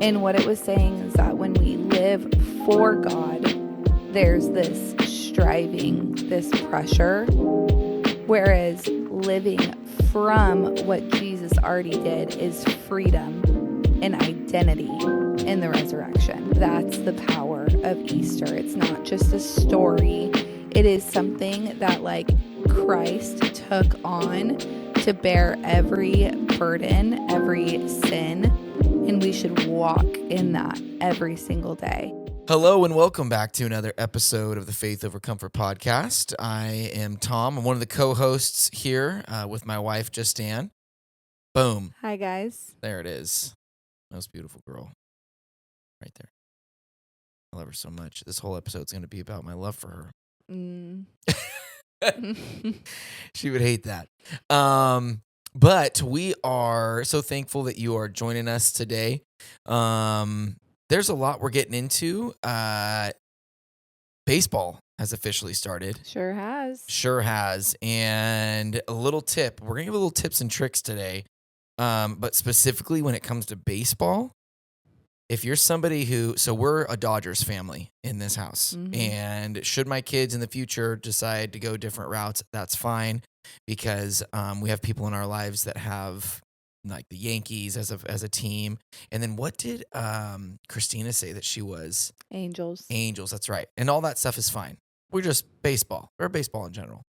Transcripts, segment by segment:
And what it was saying is that when we live for God, there's this striving, this pressure, whereas living from what Jesus already did is freedom and identity in the resurrection. That's the power of Easter. It's not just a story. It is something that like Christ took on to bear every burden, every sin, and we should walk in that every single day. Hello and welcome back to another episode of the Faith Over Comfort podcast. I am Tom. I'm one of the co-hosts here with my wife, Justan. Boom. Hi, guys. There it is. Most beautiful girl. Right there. I love her so much. This whole episode's going to be about my love for her. She would hate that. But we are so thankful that you are joining us today. There's a lot we're getting into. Baseball has officially started. Sure has. And a little tip. We're going to give a little tips and tricks today. But specifically when it comes to baseball, if you're somebody so we're a Dodgers family in this house. Mm-hmm. And should my kids in the future decide to go different routes, that's fine. Because we have people in our lives that have like the Yankees as a team. And then what did Christina say that she was? Angels, that's right. And all that stuff is fine. We're just baseball, or baseball in general.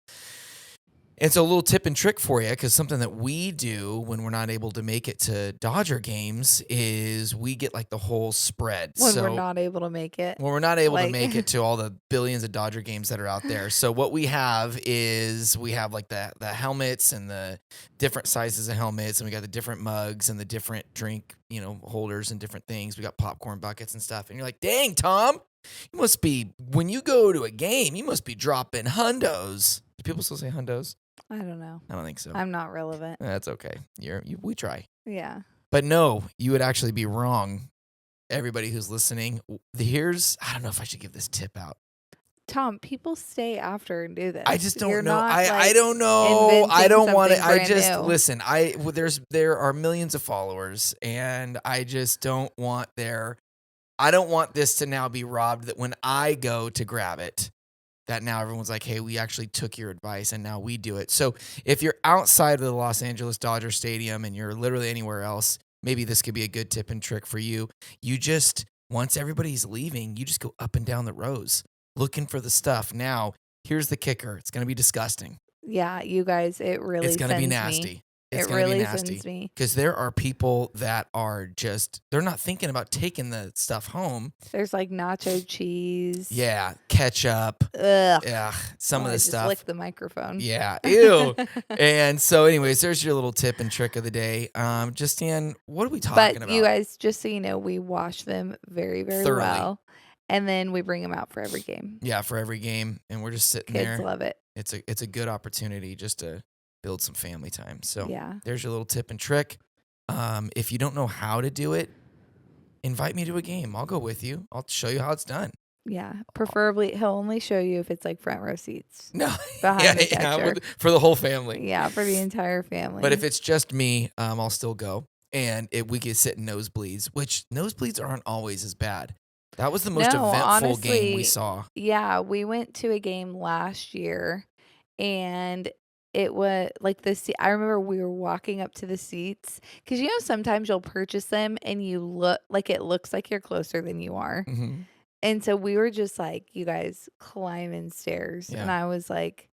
And so a little tip and trick for you, because something that we do when we're not able to make it to Dodger games is we get like the whole spread. When we're not able to make it. When we're not able to make it to all the billions of Dodger games that are out there. So what we have is we have like the helmets and the different sizes of helmets, and we got the different mugs and the different drink, holders and different things. We got popcorn buckets and stuff. And you're like, dang, Tom, you must be, when you go to a game, you must be dropping hundos. Do people still say hundos? I don't know. I don't think so. I'm not relevant. That's okay. We try. Yeah. But no, you would actually be wrong. Everybody who's listening, I don't know if I should give this tip out. Tom, people stay after and do this. I just don't You're know. not, I don't know. I don't want to. I just new. Listen. There are millions of followers, and I just don't want I don't want this to now be robbed. That when I go to grab it, that now everyone's like, hey, we actually took your advice and now we do it. So if you're outside of the Los Angeles Dodger Stadium and you're literally anywhere else, maybe this could be a good tip and trick for you. You just, once everybody's leaving, you just go up and down the rows looking for the stuff. Now, here's the kicker. It's going to be disgusting. Yeah, you guys, it's going to be nasty. It really sends me. Because there are people that are they're not thinking about taking the stuff home. There's like nacho cheese. Yeah, ketchup. Ugh. Yeah, some of the stuff. Just lick the microphone. Yeah, ew. And so anyways, there's your little tip and trick of the day. Justin, what are we talking about? But you guys, just so you know, we wash them very, very thoroughly. well. And then we bring them out for every game. Yeah, for every game. And we're just sitting there. Kids love it. It's a good opportunity just to build some family time. So yeah. There's your little tip and trick. If you don't know how to do it, invite me to a game. I'll go with you. I'll show you how it's done. Yeah. Preferably, he'll only show you if it's like front row seats. No. Behind the catcher. For the whole family. Yeah, for the entire family. But if it's just me, I'll still go. And we could sit in nosebleeds, which nosebleeds aren't always as bad. That was the most eventful game we saw. Yeah, we went to a game last year, and it was like I remember we were walking up to the seats because sometimes you'll purchase them and you look like it looks like you're closer than you are, and so we were just like, you guys climbing stairs, and I was like,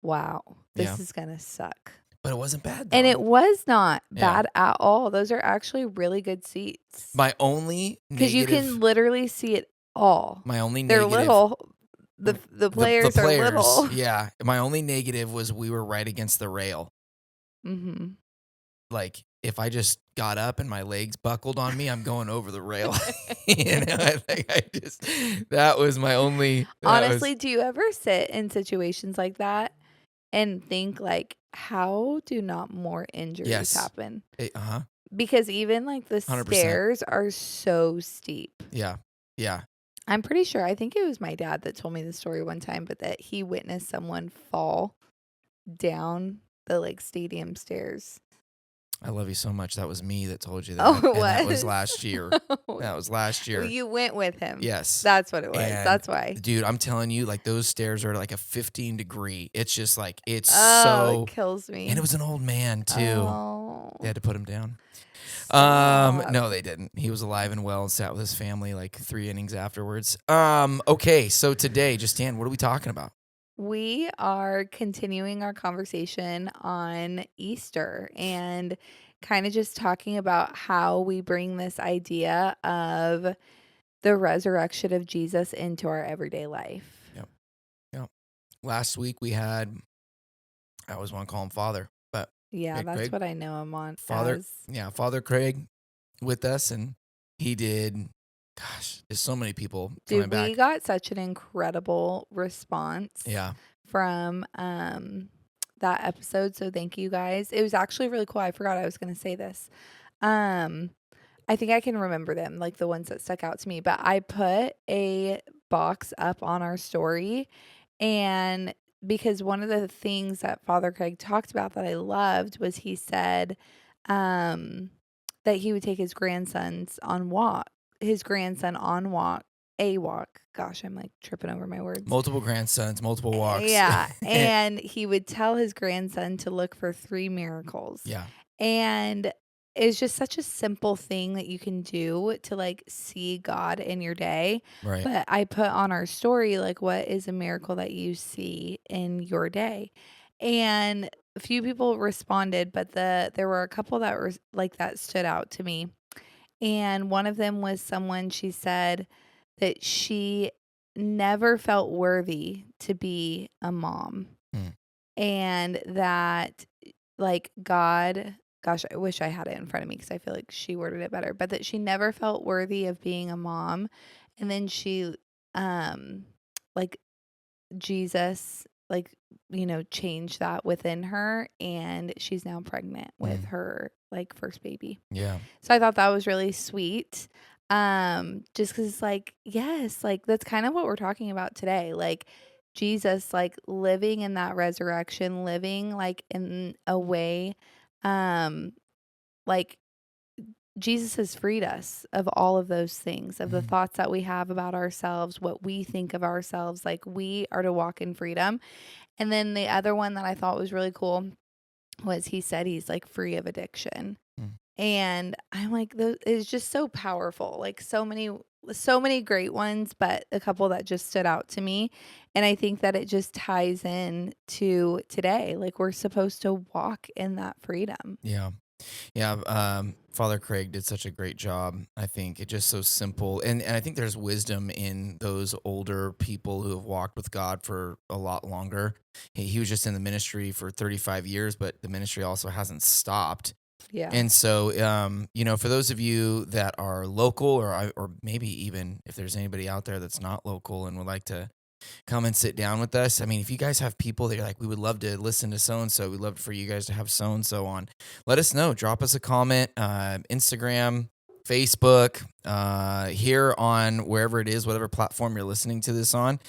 wow, this is gonna suck. But it wasn't bad, though. And it was not bad at all. Those are actually really good seats. My only negative... Because you can literally see it all. My only negative... They're little. The players are little. Yeah. My only negative was we were right against the rail. Mm-hmm. Like, if I just got up and my legs buckled on me, I'm going over the rail. I think that was my only... Honestly, do you ever sit in situations like that and think like, how do not more injuries happen? Because even like the 100%. Stairs are so steep. Yeah. Yeah. I'm pretty sure, I think it was my dad that told me the story one time, but that he witnessed someone fall down the like stadium stairs. I love you so much. That was me that told you that. Oh, it And that was was? last year. That was last Well, year. you went with him. Yes. That's what it was. And That's why. dude, I'm telling you, like those stairs are like a 15 degree. It's just like, it's Oh, it so, kills me. and it was an old man too. Oh, They had to put him down. stop. No, they didn't. He was alive and well and sat with his family like 3 innings afterwards. Okay. So today, Justin, what are we talking about? We are continuing our conversation on Easter and kind of just talking about how we bring this idea of the resurrection of Jesus into our everyday life. Yep. Yep. Last week we had, I always want to call him Father, but Yeah, Hey, that's Craig. what I know him on Father, as. yeah, Father Craig with us, and he did. Gosh, there's so many people coming Dude, back. we got such an incredible response Yeah, from that episode. So thank you guys. It was actually really cool. I forgot I was going to say this. I think I can remember them, like the ones that stuck out to me, but I put a box up on our story, and because one of the things that Father Craig talked about that I loved was he said that he would take his grandsons on walk, his grandson on walk, a walk. Gosh, I'm like tripping over my words. multiple grandsons, multiple walks. Yeah. And he would tell his grandson to look for 3 miracles. Yeah, And it's just such a simple thing that you can do to like see God in your day. right. But I put on our story, like, what is a miracle that you see in your day? And a few people responded, but there were a couple that were like that stood out to me. And one of them was someone, she said that she never felt worthy to be a mom. Hmm. And that, like, God, gosh, I wish I had it in front of me because I feel like she worded it better, but that she never felt worthy of being a mom. And then she, like, Jesus, like, changed that within her, and she's now pregnant with her, like, first baby. Yeah, So I thought that was really sweet. Just because it's like, yes, like that's kind of what we're talking about today. Like Jesus, like living in that resurrection, living like in a way, um, like Jesus has freed us of all of those things, of the thoughts that we have about ourselves, what we think of ourselves. Like we are to walk in freedom. And then the other one that I thought was really cool was he said he's like free of addiction. Mm. And I'm like, it's just so powerful. Like so many great ones, but a couple that just stood out to me. And I think that it just ties in to today. Like we're supposed to walk in that freedom. yeah. Yeah, Father Craig did such a great job. I think it's just so simple, and I think there's wisdom in those older people who have walked with God for a lot longer. He was just in the ministry for 35 years, but the ministry also hasn't stopped. Yeah. And so, for those of you that are local, or maybe even if there's anybody out there that's not local and would like to come and sit down with us. I mean, if you guys have people that you're like, we would love to listen to so-and-so, we'd love for you guys to have so-and-so on, let us know. Drop us a comment, Instagram, Facebook, here on wherever it is, whatever platform you're listening to this on.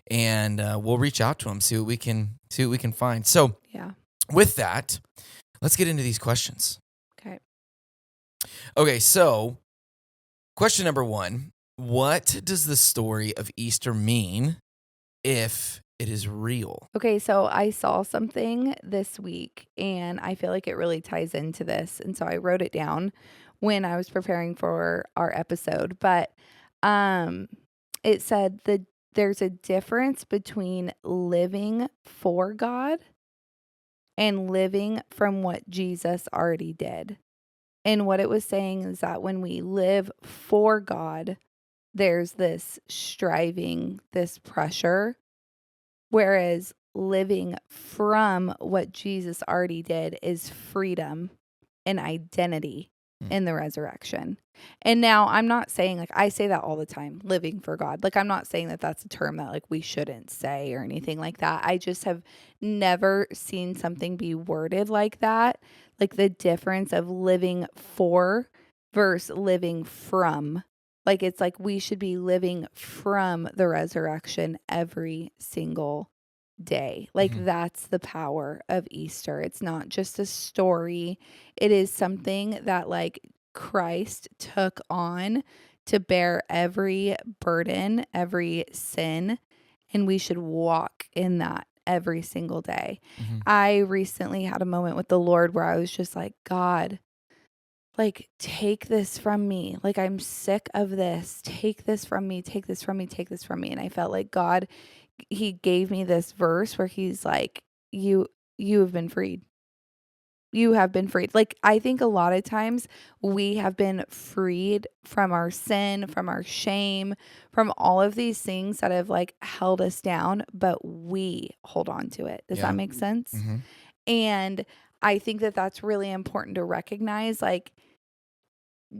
And we'll reach out to them, see what we can find. So Yeah. with that, let's get into these questions. Okay. So question number 1, what does the story of Easter mean if it is real? Okay, so I saw something this week and I feel like it really ties into this. And so I wrote it down when I was preparing for our episode. But it said that there's a difference between living for God and living from what Jesus already did. And what it was saying is that when we live for God, there's this striving, this pressure. Whereas living from what Jesus already did is freedom and identity in the resurrection. And now I'm not saying, like, I say that all the time, living for God. Like, I'm not saying that that's a term that, like, we shouldn't say or anything like that. I just have never seen something be worded like that. Like, the difference of living for versus living from. Like, it's like we should be living from the resurrection every single day. Like Mhm. that's the power of Easter. It's not just a story. It is something that like Christ took on to bear every burden, every sin, and we should walk in that every single day. Mhm. I recently had a moment with the Lord where I was just like, God, like, take this from me. Like, I'm sick of this. Take this from me. Take this from me. Take this from me. And I felt like God, he gave me this verse where he's like, you have been freed. You have been freed. Like, I think a lot of times we have been freed from our sin, from our shame, from all of these things that have like held us down, but we hold on to it. Does that Yeah. make sense? Mhm. And I think that that's really important to recognize. Like,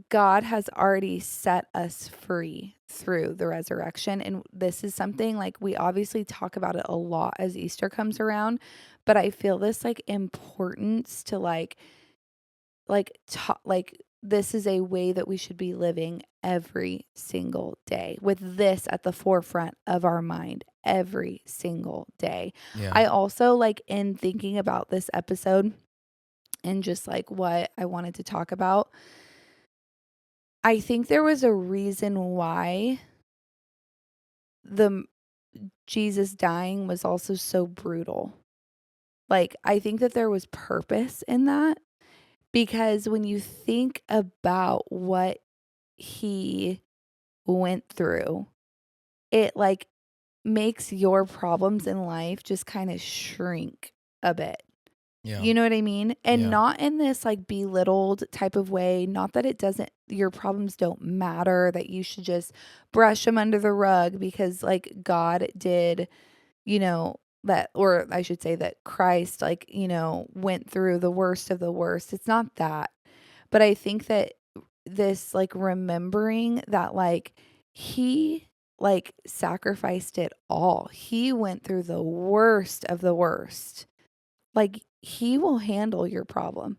God has already set us free through the resurrection. And this is something like we obviously talk about it a lot as Easter comes around, but I feel this like importance to like this is a way that we should be living every single day with this at the forefront of our mind every single day. Yeah. I also like in thinking about this episode and just like what I wanted to talk about, I think there was a reason why the Jesus dying was also so brutal. Like, I think that there was purpose in that because when you think about what he went through, it like makes your problems in life just kind of shrink a bit. Yeah. You know what I mean? And Yeah. not in this like belittled type of way. Not that it doesn't, your problems don't matter, that you should just brush them under the rug because like God did, you know, that, or I should say that Christ, like, you know, went through the worst of the worst. It's not that. But I think that this like remembering that like he like sacrificed it all, he went through the worst of the worst, like, he will handle your problem.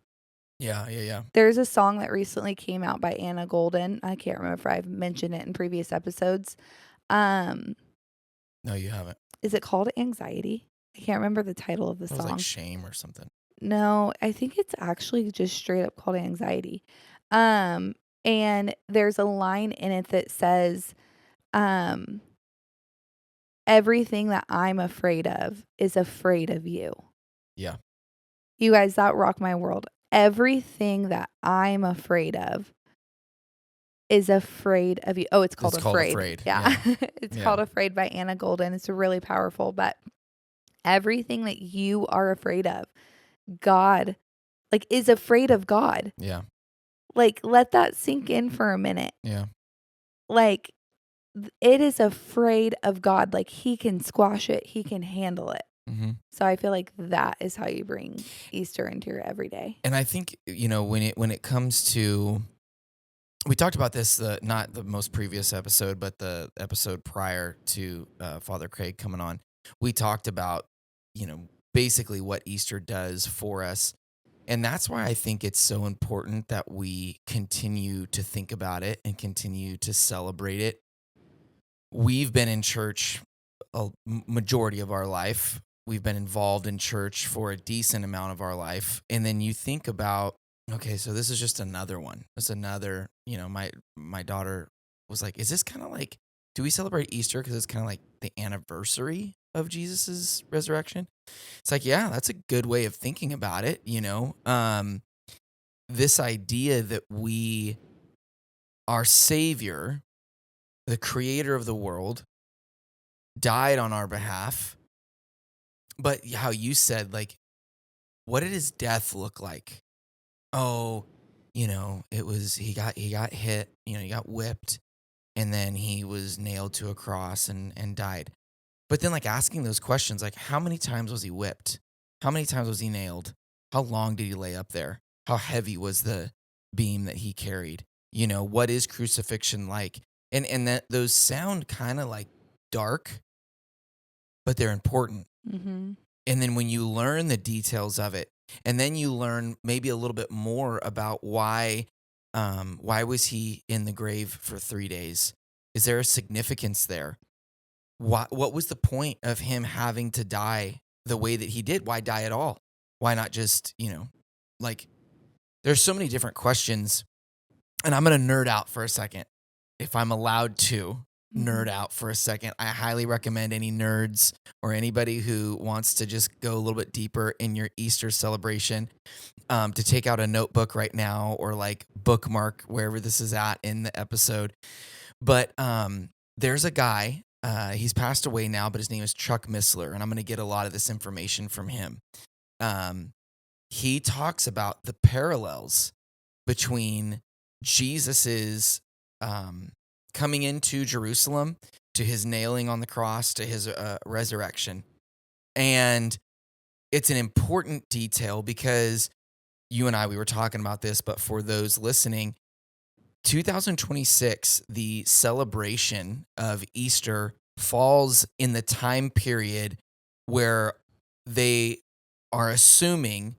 Yeah. Yeah. Yeah. There's a song that recently came out by Anna Golden. I can't remember if I've mentioned it in previous episodes. Um, No, you haven't. is it called Anxiety? I can't remember the title of the It was like song. shame or something. No, I think it's actually just straight up called Anxiety. Um, and there's a line in it that says, um, everything that I'm afraid of is afraid of you. Yeah. You guys, that rocked my world. Everything that I'm afraid of is afraid of you. Oh, it's called It's called Afraid. Afraid. Yeah. Yeah. It's Yeah. called Afraid by Anna Golden. It's really powerful. But everything that you are afraid of, God, like, is afraid of God. Yeah. Like, let that sink in for a minute. Yeah. Like, it is afraid of God. Like, he can squash it, he can handle it. Mm-hmm. So I feel like that is how you bring Easter into your everyday. And I think, you know, when it comes to, we talked about this, not the most previous episode, but the episode prior to Father Craig coming on. We talked about, you know, basically what Easter does for us. And that's why I think it's so important that we continue to think about it and continue to celebrate it. We've been in church a majority of our life. We've been involved in church for a decent amount of our life. And then you think about, okay, so this is just another one. It's another, you know, my daughter was like, is this kind of like, do we celebrate Easter because it's kind of like the anniversary of Jesus's resurrection? It's like, yeah, that's a good way of thinking about it, you know. This idea that our Savior, the creator of the world, died on our behalf. But how you said, like, what did his death look like? Oh, you know, it was he got hit, you know, he got whipped, and then he was nailed to a cross and died. But then like asking those questions, like how many times was he whipped? How many times was he nailed? How long did he lay up there? How heavy was the beam that he carried? You know, what is crucifixion like? And that those sound kind of like dark, but they're important. Mm-hmm. And then when you learn the details of it, and then you learn maybe a little bit more about why was he in the grave for 3 days? Is there a significance there? what was the point of him having to die the way that he did? Why die at all? Why not just, like, there's so many different questions. And I'm going to nerd out for a second. If I'm allowed to nerd out for a second, I highly recommend any nerds or anybody who wants to just go a little bit deeper in your Easter celebration to take out a notebook right now or like bookmark wherever this is at in the episode. But there's a guy, he's passed away now, but his name is Chuck Missler, and I'm going to get a lot of this information from him. He talks about the parallels between Jesus's coming into Jerusalem to his nailing on the cross to his resurrection. And it's an important detail because you and I, we were talking about this, but for those listening, 2026, the celebration of Easter falls in the time period where they are assuming,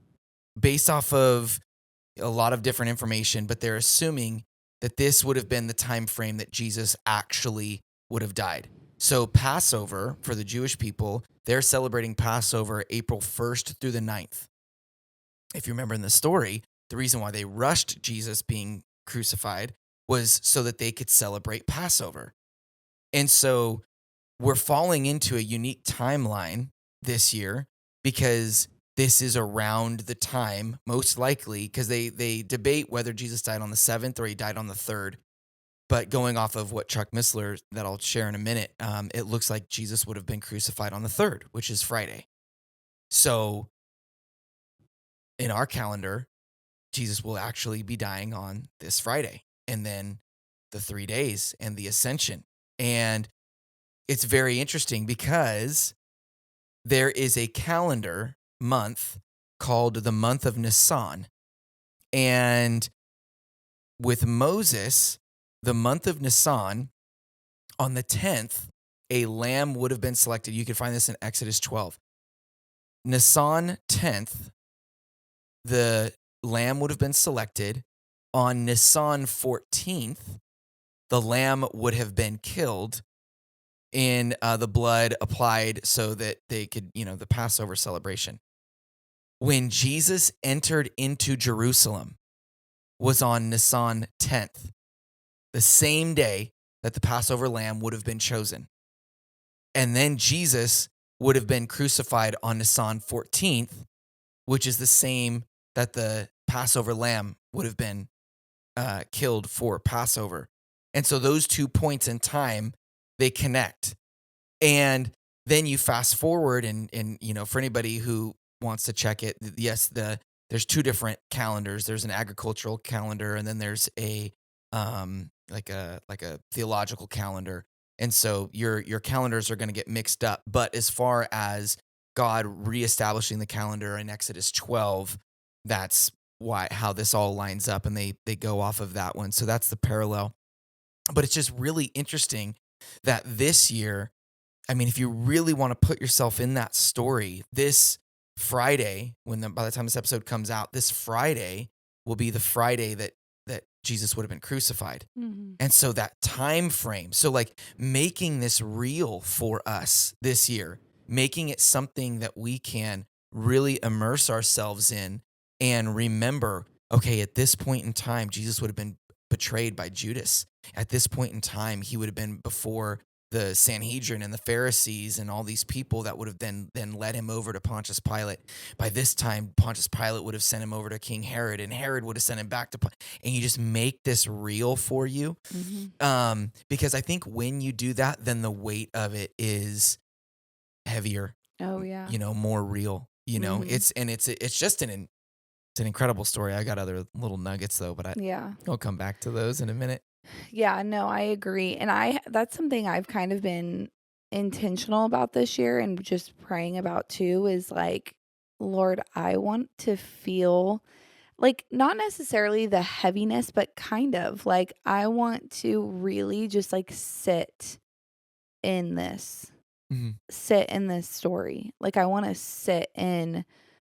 based off of a lot of different information, but they're assuming that this would have been the time frame that Jesus actually would have died. So Passover, for the Jewish people, they're celebrating Passover April 1st through the 9th. If you remember in the story, the reason why they rushed Jesus being crucified was so that they could celebrate Passover. And so we're falling into a unique timeline this year because this is around the time, most likely, because they debate whether Jesus died on the 7th or he died on the 3rd. But going off of what Chuck Missler, that I'll share in a minute, it looks like Jesus would have been crucified on the 3rd, which is Friday. So in our calendar, Jesus will actually be dying on this Friday, and then the 3 days and the ascension. And it's very interesting because there is a calendar month called the month of Nisan. And with Moses, the month of Nisan, on the 10th, a lamb would have been selected. You can find this in Exodus 12. Nisan 10th, the lamb would have been selected. On Nisan 14th, the lamb would have been killed in the blood applied so that they could, the Passover celebration. When Jesus entered into Jerusalem was on Nisan 10th, the same day that the Passover lamb would have been chosen. And then Jesus would have been crucified on Nisan 14th, which is the same that the Passover lamb would have been killed for Passover. And so those 2 points in time, they connect. And then you fast forward and for anybody who wants to check it, yes, there's 2 different calendars. There's an agricultural calendar, and then there's a like a theological calendar. And so your calendars are going to get mixed up. But as far as God reestablishing the calendar in Exodus 12, that's how this all lines up, and they go off of that one. So that's the parallel. But it's just really interesting that this year, I mean, if you really want to put yourself in that story, this Friday, by the time this episode comes out, this Friday will be the Friday that Jesus would have been crucified. Mm-hmm. And so that time frame, so like making this real for us this year, making it something that we can really immerse ourselves in and remember, okay, at this point in time, Jesus would have been betrayed by Judas. At this point in time, he would have been before the Sanhedrin and the Pharisees and all these people that would have then led him over to Pontius Pilate. By this time, Pontius Pilate would have sent him over to King Herod, and Herod would have sent him back to Pilate. And you just make this real for you. Mm-hmm. Because I think when you do that, then the weight of it is heavier. Oh, yeah. More real. Mm-hmm. It's just an incredible story. I got other little nuggets though, but I'll come back to those in a minute. Yeah, no, I agree. And that's something I've kind of been intentional about this year and just praying about too, is like, Lord, I want to feel like not necessarily the heaviness, but kind of like I want to really just like sit in this, sit in this story. Like I want to sit in,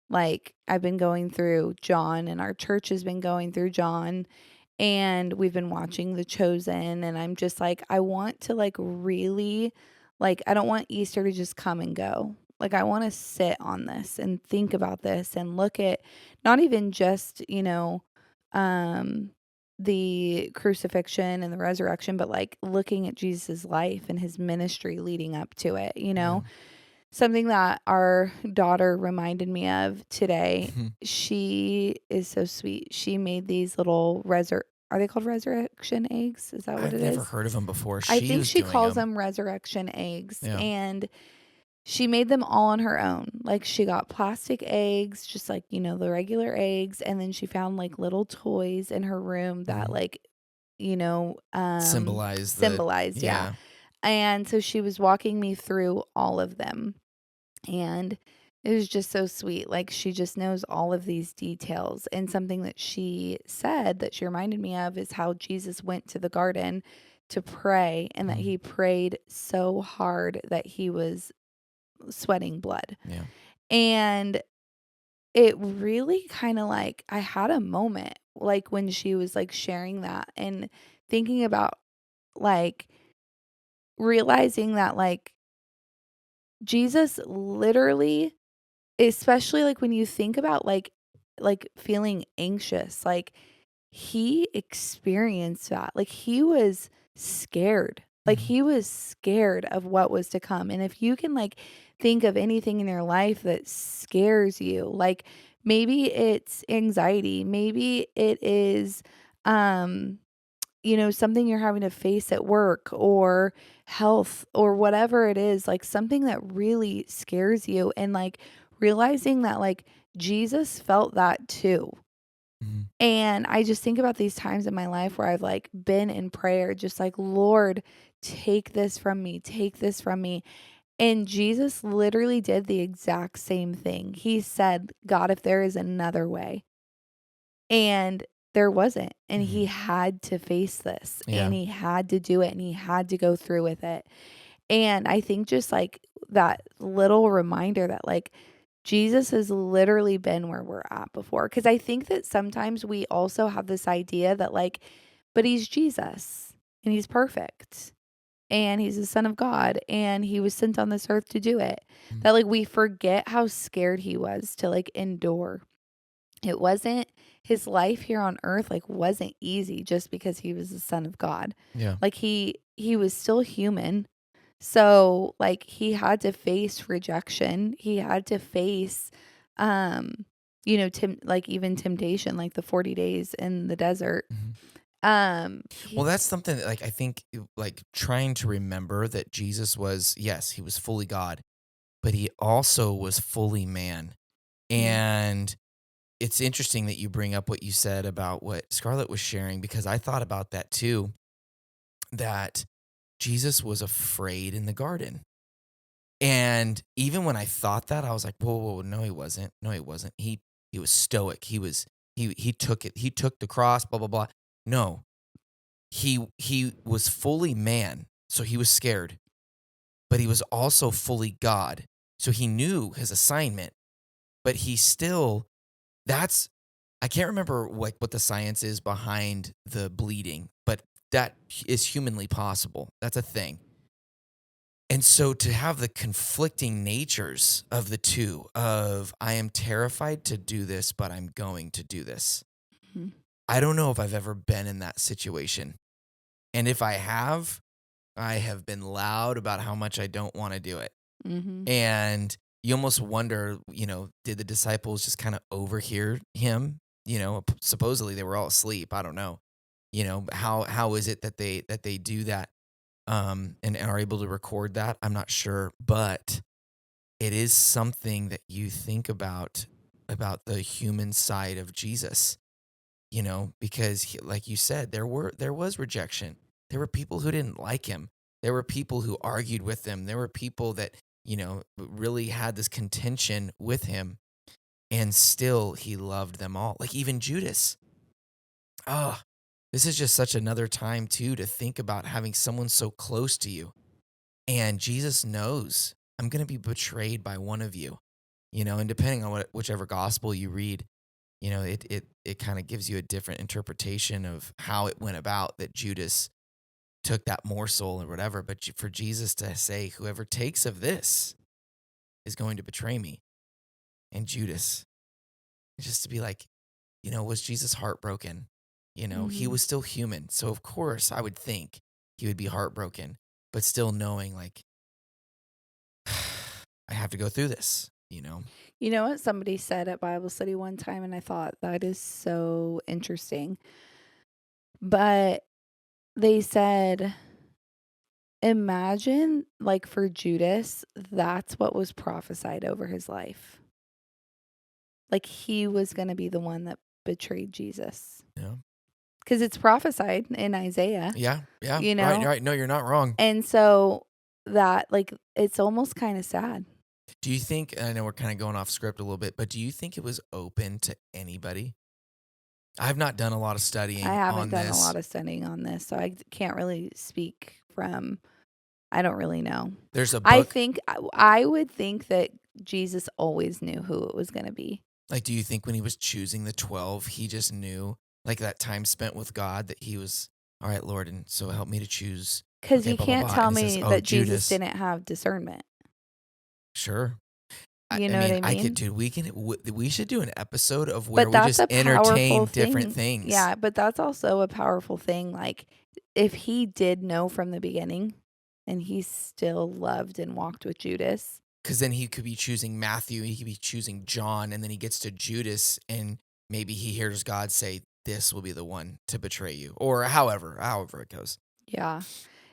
like I've been going through John, and our church has been going through John, and we've been watching The Chosen, and I'm just like, I want to like really Like, I don't want Easter to just come and go. Like, I want to sit on this and think about this and look at not even just, um, the crucifixion and the resurrection, but like looking at Jesus' life and his ministry leading up to it, Yeah. Something that our daughter reminded me of today. Mhm. She is so sweet. She made these little are they called resurrection eggs? Is that what I've it never is? heard of them before. I She think was she doing calls them. them resurrection eggs, Yeah. and she made them all on her own. Like, she got plastic eggs, just like, the regular eggs, and then she found like little toys in her room that Mhm. Symbolize the symbolized, yeah. yeah. And so she was walking me through all of them, and it was just so sweet. Like, she just knows all of these details. And something that she said that she reminded me of is how Jesus went to the garden to pray, and that Mhm. he prayed so hard that he was sweating blood. Yeah. And it really kind of like, I had a moment like when she was like sharing that and thinking about like realizing that like Jesus literally, especially like when you think about like feeling anxious, like he experienced that. Like, he was scared. Like, Mhm. he was scared of what was to come. And if you can like think of anything in your life that scares you, like maybe it's anxiety, maybe it is something you're having to face at work or health or whatever it is, like something that really scares you, and like realizing that like Jesus felt that too. Mhm. And I just think about these times in my life where I've like been in prayer, just like, Lord, take this from me, take this from me. And Jesus literally did the exact same thing. He said, God, if there is another way. And there wasn't. And he Mhm. had to face this, Yeah. and he had to do it, and he had to go through with it. And I think just like that little reminder that like Jesus has literally been where we're at before. Cause I think that sometimes we also have this idea that like, but he's Jesus and he's perfect and he's the son of God and he was sent on this earth to do it. Mhm. That like we forget how scared he was to like endure. It wasn't his life here on earth like wasn't easy just because he was the son of God. Yeah. Like he was still human. So like he had to face rejection. He had to face like even temptation, like the 40 days in the desert. Mhm. Well, He that's something that, like, I think, like, trying to remember that Jesus was, yes, he was fully God, but he also was fully man. mm, And it's interesting that you bring up what you said about what Scarlett was sharing, because I thought about that too, that Jesus was afraid in the garden. And even when I thought that, I was like, whoa, whoa, whoa, no, he wasn't. No, he wasn't. He was stoic. He took it. He took the cross, blah, blah, blah. No, he was fully man, so he was scared, but he was also fully God. So he knew his assignment, but he still that's I can't remember what the science is behind the bleeding, but that is humanly possible. That's a thing. And so to have the conflicting natures of the two of I am terrified to do this, but I'm going to do this. mhm, I don't know if I've ever been in that situation. And if I have been loud about how much I don't want to do it. mhm, And you almost wonder, did the disciples just kind of overhear him? Supposedly they were all asleep. I don't know. How is it that they do that and are able to record that? I'm not sure, but it is something that you think about the human side of Jesus, because like you said, there was rejection. There were people who didn't like him. There were people who argued with him. There were people that, really had this contention with him, and still he loved them all. Like even Judas. Oh, this is just such another time too to think about having someone so close to you. And Jesus knows I'm going to be betrayed by one of you, and depending on whichever gospel you read, it kind of gives you a different interpretation of how it went about that Judas took that morsel or whatever, but for Jesus to say, whoever takes of this is going to betray me. And Judas, just to be like, was Jesus heartbroken? He was still human. So of course I would think he would be heartbroken, but still knowing like, I have to go through this, You know what somebody said at Bible study one time, and I thought that is so interesting. But they said, imagine like for Judas, that's what was prophesied over his life. Like he was going to be the one that betrayed Jesus. Yeah. Because it's prophesied in Isaiah. Yeah. Yeah. You know? Right. No, you're not wrong. And so that, like, it's almost kind of sad. Do you think, I know we're kind of going off script a little bit, but do you think it was open to anybody? I've not done a lot of studying on this. I haven't done a lot of studying on this, so I can't really speak from, I don't really know. There's a book. I would think that Jesus always knew who it was going to be. Like, do you think when he was choosing the 12, he just knew, like that time spent with God, that he was, all right, Lord, and so help me to choose. Because Okay, you blah, blah, can't blah. tell And he me says, "Oh, that Jesus Judas." didn't have discernment. Sure. You know what I mean? Dude, we should do an episode of where But we that's just a entertain powerful different thing. things. Yeah, but that's also a powerful thing. Like, if he did know from the beginning and he still loved and walked with Judas. Because then he could be choosing Matthew, he could be choosing John, and then he gets to Judas, and maybe he hears God say, this will be the one to betray you, or however it goes. Yeah.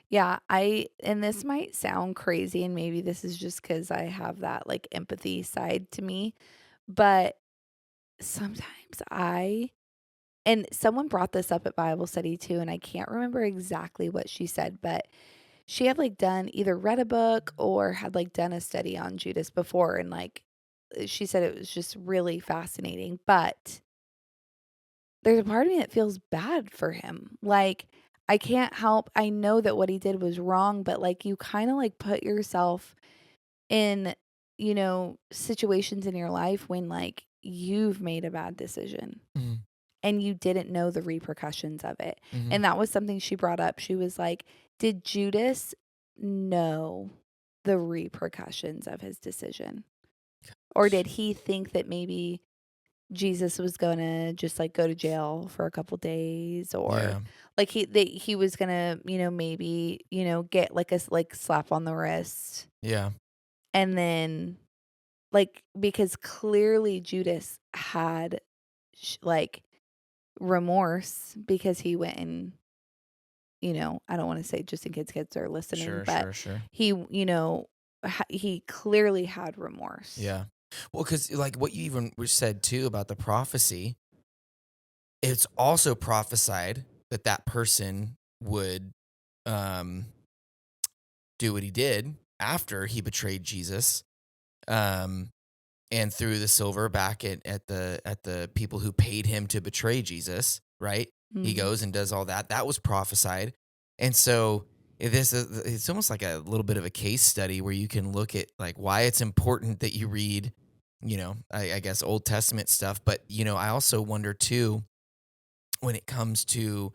Yeah, and this might sound crazy, and maybe this is just because I have that like empathy side to me, but sometimes and someone brought this up at Bible study too, and I can't remember exactly what she said, but she had like either read a book or had like done a study on Judas before, and like she said it was just really fascinating, but there's a part of me that feels bad for him. Like, I can't help, I know that what he did was wrong, but like you kind of like put yourself in, situations in your life when like you've made a bad decision and you didn't know the repercussions of it. Mm-hmm. And that was something she brought up. She was like, did Judas know the repercussions of his decision? Or did he think that maybe Jesus was going to just like go to jail for a couple days, or like he was going to, maybe, get like a slap on the wrist. Yeah. And then like, because clearly Judas had like remorse because he went and, I don't want to say just in case kids are listening, but sure. he, he clearly had remorse. Yeah. Well, because like what you even said too about the prophecy, it's also prophesied that that person would do what he did after he betrayed Jesus, and threw the silver back at the people who paid him to betray Jesus. Right? Mm-hmm. He goes and does all that. That was prophesied, and so it's almost like a little bit of a case study where you can look at like why it's important that you read, I guess Old Testament stuff. But I also wonder too, when it comes to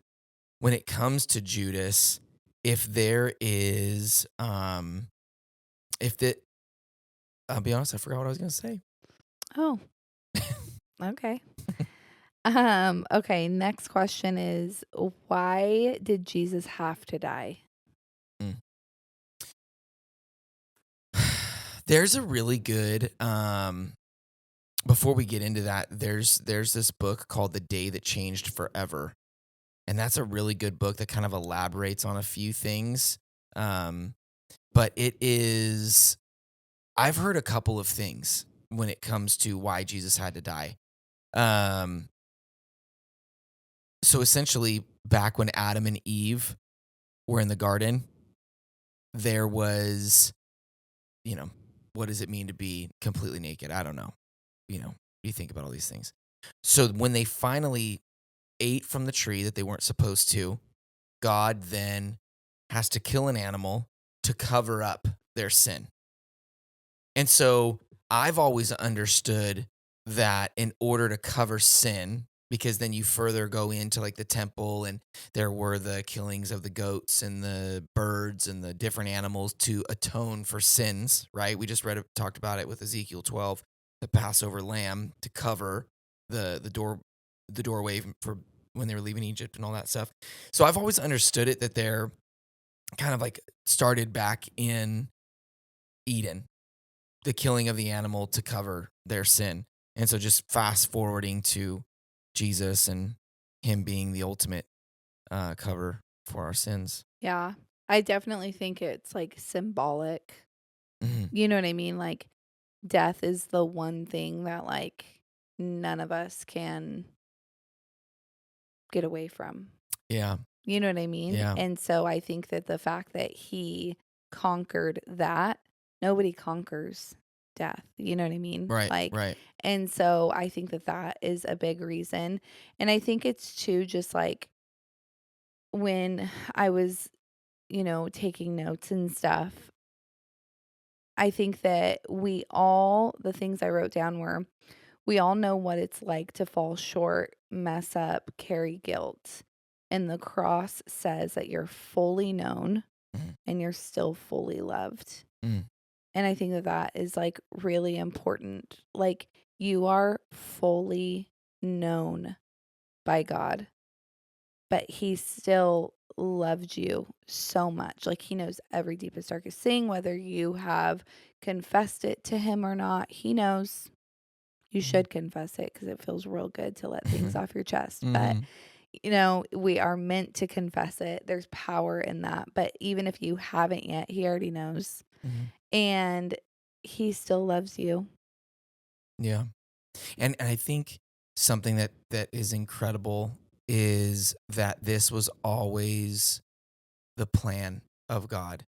Judas, if there is I'll be honest, I forgot what I was gonna say. Oh. Okay. Okay, next question is, why did Jesus have to die? There's a really good before we get into that, there's this book called The Day That Changed Forever. And that's a really good book that kind of elaborates on a few things. But I've heard a couple of things when it comes to why Jesus had to die. So essentially, back when Adam and Eve were in the garden, there was, what does it mean to be completely naked? I don't know. You think about all these things. So when they finally ate from the tree that they weren't supposed to, God then has to kill an animal to cover up their sin. And so I've always understood that in order to cover sin, because then you further go into like the temple, and there were the killings of the goats and the birds and the different animals to atone for sins, right? We just talked about it with Ezekiel 12, the Passover lamb to cover the doorway for when they were leaving Egypt and all that stuff. So I've always understood it that they're kind of like started back in Eden, the killing of the animal to cover their sin. And so just fast forwarding to Jesus and him being the ultimate cover for our sins. Yeah. I definitely think it's like symbolic. Hmm. You know what I mean? Like death is the one thing that like none of us can get away from. Yeah. You know what I mean? Yeah. And so I think that the fact that he conquered that, nobody conquers death. You know what I mean? Right. Like, Right. and so I think that that is a big reason. And I think it's too just like when I was, taking notes and stuff, I think that the things I wrote down were, we all know what it's like to fall short, mess up, carry guilt. And the cross says that you're fully known Mhm. and you're still fully loved. Mm. And I think that that is like really important. Like you are fully known by God, but he still loved you so much. Like he knows every deepest, darkest thing, whether you have confessed it to him or not. He knows. You should confess it because it feels real good to let things off your chest. But, Mhm. we are meant to confess it. There's power in that. But even if you haven't yet, he already knows. Mhm. And he still loves you. Yeah. And I think something that is incredible is that this was always the plan of God.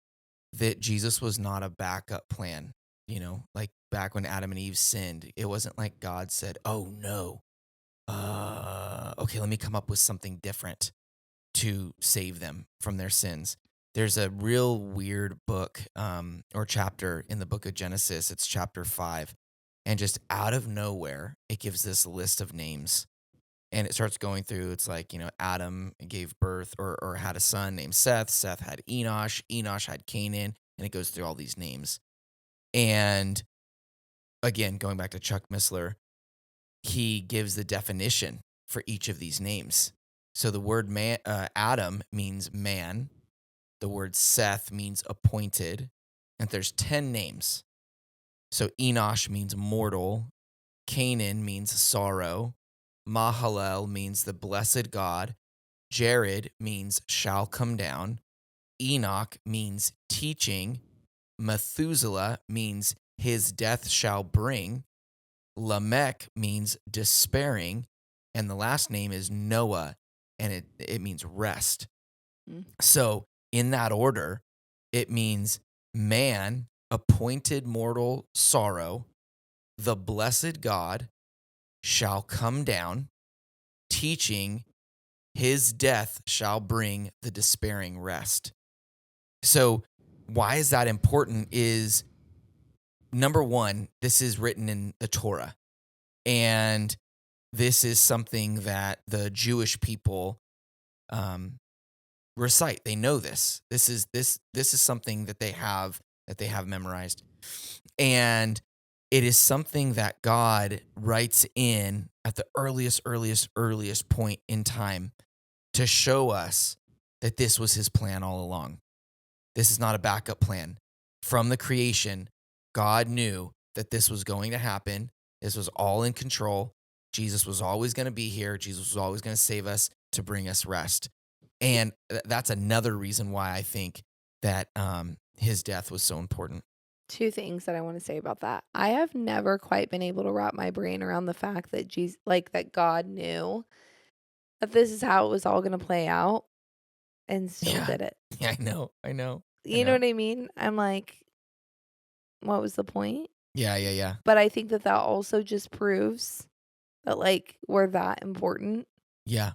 That Jesus was not a backup plan, like back when Adam and Eve sinned. It wasn't like God said, "Oh no, okay, let me come up with something different to save them from their sins." There's a real weird book or chapter in the book of Genesis. It's chapter 5. And just out of nowhere, it gives this list of names. And it starts going through, it's like, Adam gave birth or had a son named Seth. Seth had Enosh. Enosh had Canaan. And it goes through all these names. And again, going back to Chuck Missler, he gives the definition for each of these names. So the word Adam means man. The word Seth means appointed. And there's 10 names. So Enosh means mortal. Canaan means sorrow. Mahalalel means the blessed God. Jared means shall come down. Enoch means teaching. Methuselah means his death shall bring. Lamech means despairing. And the last name is Noah, and it means rest. Mm. So in that order, it means man, appointed mortal sorrow, the blessed God shall come down, teaching, his death shall bring the despairing rest. So why is that important is, number one, this is written in the Torah. And this is something that the Jewish people recite. They know this. This is something that they have memorized. And it is something that God writes in at the earliest point in time to show us that this was his plan all along. This is not a backup plan. From the creation, God knew that this was going to happen. This was all in control. Jesus was always going to be here. Jesus was always going to save us to bring us rest. And that's another reason why I think that his death was so important. Two things that I want to say about that. I have never quite been able to wrap my brain around the fact that that God knew that this is how it was all going to play out and still did it. Yeah, I know. You know what I mean? I'm like, what was the point? Yeah. But I think that also just proves that we're that important, Yeah.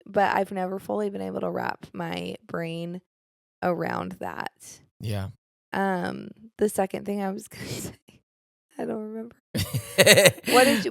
But I've never fully been able to wrap my brain around that. Yeah. The second thing I was going to say, I don't remember.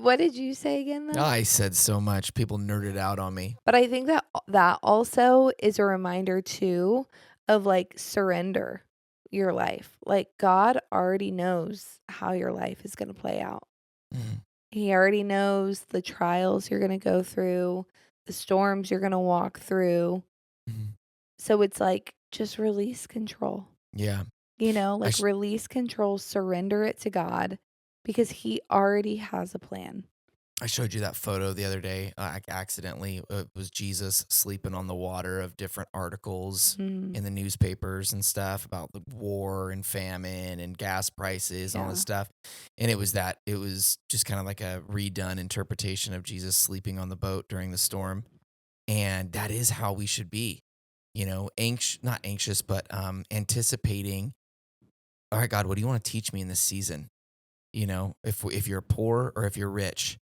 What did you say again though? I said so much. People nerded out on me. But I think that also is a reminder too of like surrender your life. Like God already knows how your life is going to play out. Mhm, He already knows the trials you're going to go through, the storms you're going to walk through. mhm. So it's like just release control. Yeah. I Like sh- release control, surrender it to God because he already has a plan. I showed you that photo the other day. Accidentally, it was Jesus sleeping on the water of different articles Mm, in the newspapers and stuff about the war and famine and gas prices, and all this yeah. stuff. And it was just kind of like a redone interpretation of Jesus sleeping on the boat during the storm. And that is how we should be, not anxious, but anticipating. All right, God, what do you want to teach me in this season? If you're poor or if you're rich,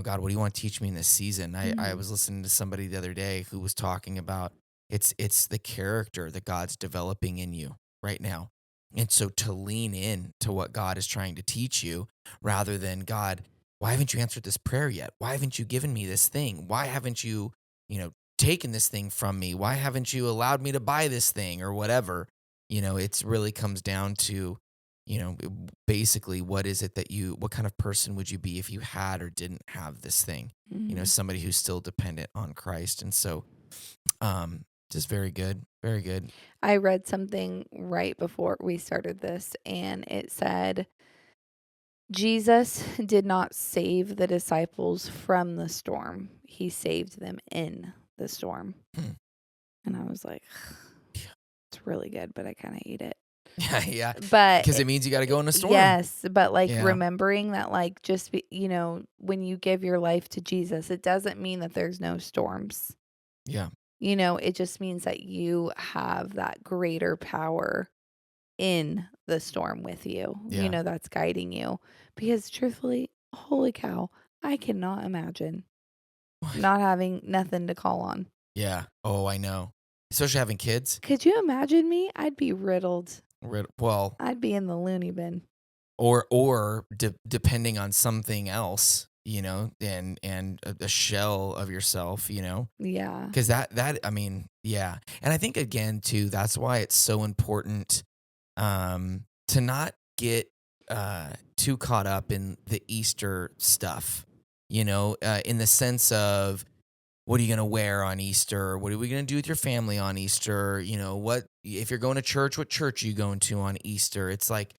God, what do you want to teach me in this season? I Mhm. was listening to somebody the other day who was talking about it's the character that God's developing in you right now. And so to lean in to what God is trying to teach you rather than God, why haven't you answered this prayer yet? Why haven't you given me this thing? Why haven't you, taken this thing from me? Why haven't you allowed me to buy this thing or whatever? It's really comes down to basically what is it what kind of person would you be if you had or didn't have this thing? Mhm. Somebody who's still dependent on Christ. And so, just very good, very good. I read something right before we started this, and it said, Jesus did not save the disciples from the storm, he saved them in the storm. Hmm. And I was like, it's really good, but I kind of hate it. Yeah, yeah. But Because it means you got to go in a storm. yes, but like Yeah, remembering that, like, just be, when you give your life to Jesus, it doesn't mean that there's no storms. yeah, It just means that you have that greater power in the storm with you, yeah. that's guiding you. Because truthfully, holy cow, I cannot imagine not having nothing to call on. Yeah. Oh, I know. Especially having kids. Could you imagine me? I'd be riddled. Well, I'd be in the loony bin. or depending on something else, and a shell of yourself, Yeah. because that I mean, yeah. And I think again too, that's why it's so important to not get too caught up in the Easter stuff, in the sense of what are you going to wear on Easter? What are we going to do with your family on Easter? What if you're going to church, what church are you going to on Easter? It's like,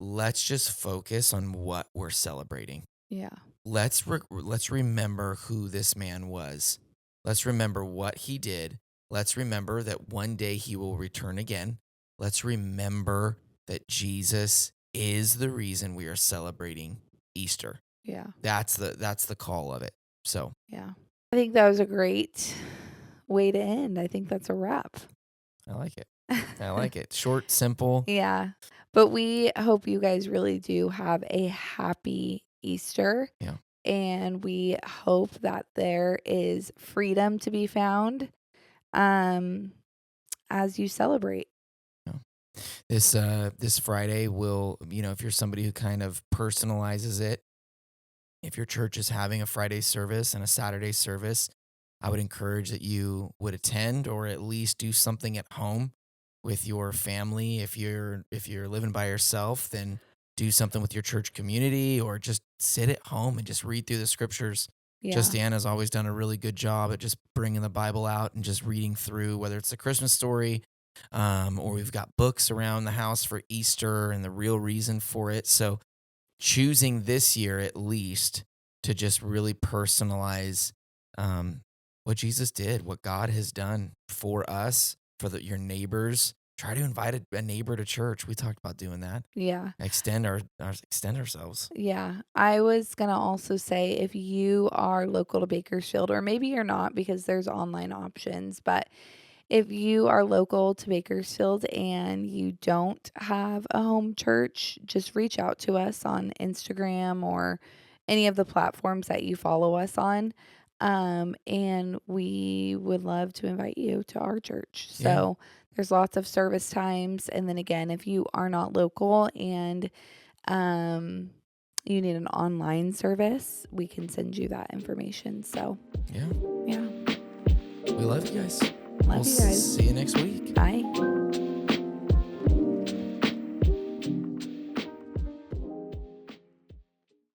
let's just focus on what we're celebrating. Yeah. Let's remember who this man was. Let's remember what he did. Let's remember that one day he will return again. Let's remember that Jesus is the reason we are celebrating Easter. Yeah. That's the call of it. So, Yeah. I think that was a great way to end. I think that's a wrap. I like it. I like it. Short, simple. Yeah. But we hope you guys really do have a happy Easter. Yeah. And we hope that there is freedom to be found um, as you celebrate. Yeah. This Friday will, if you're somebody who kind of personalizes it, if your church is having a Friday service and a Saturday service, I would encourage that you would attend or at least do something at home with your family. If you're living by yourself, then do something with your church community or just sit at home and just read through the scriptures. Yeah. Justiana's always done a really good job at just bringing the Bible out and just reading through, whether it's the Christmas story, or we've got books around the house for Easter and the real reason for it. So choosing this year at least to just really personalize what Jesus did, what God has done for us, for your neighbors. Try to invite a neighbor to church. We talked about doing that. Yeah. Extend ourselves. Yeah. I was going to also say if you are local to Bakersfield, or maybe you're not because there's online options, but if you are local to Bakersfield and you don't have a home church, just reach out to us on Instagram or any of the platforms that you follow us on. And we would love to invite you to our church. Yeah. So there's lots of service times. And then again, if you are not local and you need an online service, we can send you that information. So, Yeah. yeah. We love you guys. Love you guys. See you next week. Bye.